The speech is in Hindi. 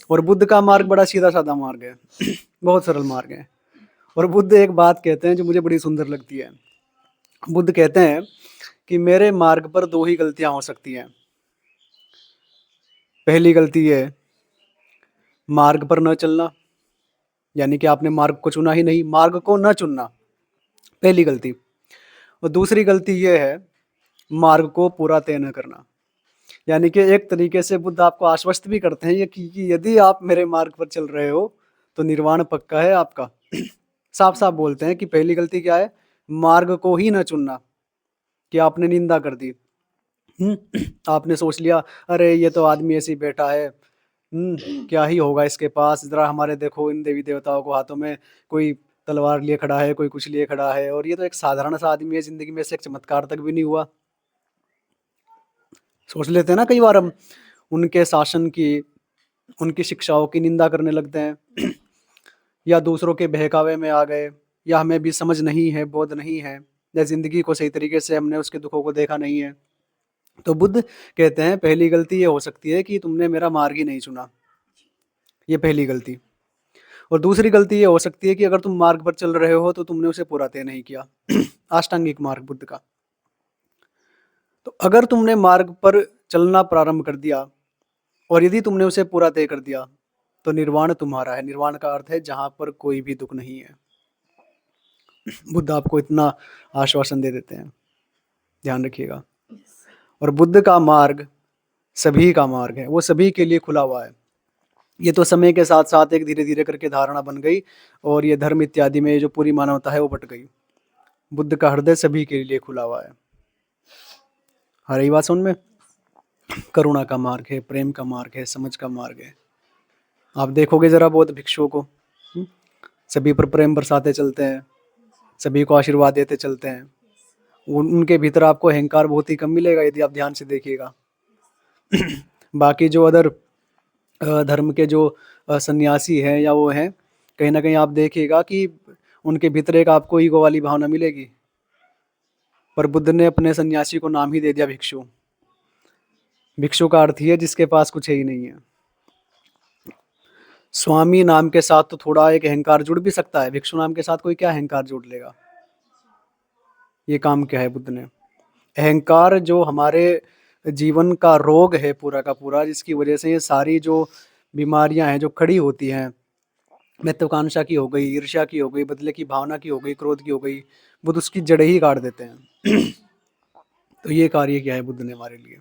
और बुद्ध का मार्ग बड़ा सीधा साधा मार्ग है। बहुत सरल मार्ग है। और बुद्ध एक बात कहते हैं जो मुझे बड़ी सुंदर लगती है। बुद्ध कहते हैं कि मेरे मार्ग पर दो ही गलतियां हो सकती हैं। पहली गलती है मार्ग पर न चलना, यानी कि आपने मार्ग को चुना ही नहीं, मार्ग को न चुनना, पहली गलती। और दूसरी गलती ये है मार्ग को पूरा तय न करना। यानी कि एक तरीके से बुद्ध आपको आश्वस्त भी करते हैं ये कि यदि आप मेरे मार्ग पर चल रहे हो तो निर्वाण पक्का है आपका। साफ साफ बोलते हैं कि पहली गलती क्या है, मार्ग को ही न चुनना, कि आपने निंदा कर दी। आपने सोच लिया अरे ये तो आदमी ऐसे ही बैठा है, क्या ही होगा इसके पास, जरा हमारे देखो इन देवी देवताओं को हाथों में कोई तलवार लिए खड़ा है, कोई कुछ लिए खड़ा है, और ये तो एक साधारण सा आदमी है, जिंदगी में से एक चमत्कार तक भी नहीं हुआ। सोच लेते हैं ना कई बार हम उनके शासन की, उनकी शिक्षाओं की निंदा करने लगते हैं। या दूसरों के बहकावे में आ गए, या हमें भी समझ नहीं है, बोध नहीं है, या जिंदगी को सही तरीके से हमने उसके दुखों को देखा नहीं है। तो बुद्ध कहते हैं पहली गलती ये हो सकती है कि तुमने मेरा मार्ग ही नहीं चुना, ये पहली गलती। और दूसरी गलती ये हो सकती है कि अगर तुम मार्ग पर चल रहे हो तो तुमने उसे पूरा तय नहीं किया। अष्टांगिक मार्ग बुद्ध का। तो अगर तुमने मार्ग पर चलना प्रारंभ कर दिया और यदि तुमने उसे पूरा तय कर दिया तो निर्वाण तुम्हारा है। निर्वाण का अर्थ है जहां पर कोई भी दुख नहीं है। बुद्ध आपको इतना आश्वासन दे देते हैं, ध्यान रखिएगा। और बुद्ध का मार्ग सभी का मार्ग है, वो सभी के लिए खुला हुआ है। ये तो समय के साथ साथ एक धीरे धीरे करके धारणा बन गई और ये धर्म इत्यादि में जो पूरी मानवता है वो बट गई। बुद्ध का हृदय सभी के लिए खुला हुआ है। आ रही बात समझ में? करुणा का मार्ग है, प्रेम का मार्ग है, समझ का मार्ग है। आप देखोगे जरा बहुत भिक्षुओं को, सभी पर प्रेम बरसाते चलते हैं, सभी को आशीर्वाद देते चलते हैं। उनके भीतर आपको अहंकार बहुत ही कम मिलेगा यदि आप ध्यान से देखिएगा। बाकी जो अदर धर्म के जो सन्यासी हैं या वो हैं, कहीं ना कहीं आप देखिएगा कि उनके भीतर एक आपको ईगो वाली भावना मिलेगी। पर बुद्ध ने अपने सन्यासी को नाम ही दे दिया भिक्षु। भिक्षु का अर्थ ही है जिसके पास कुछ ही नहीं है। स्वामी नाम के साथ तो थोड़ा एक अहंकार जुड़ भी सकता है, भिक्षु नाम के साथ कोई क्या अहंकार जोड़ लेगा? ये काम क्या है बुद्ध ने? अहंकार जो हमारे जीवन का रोग है पूरा का पूरा, जिसकी वजह से ये सारी जो बीमारियां हैं जो खड़ी होती हैं, महत्वाकांक्षा की हो गई, ईर्ष्या की हो गई, बदले की भावना की हो गई, क्रोध की हो गई, बुद्ध उसकी जड़ें ही काट देते हैं। तो ये कार्य किया है बुद्ध ने हमारे लिए।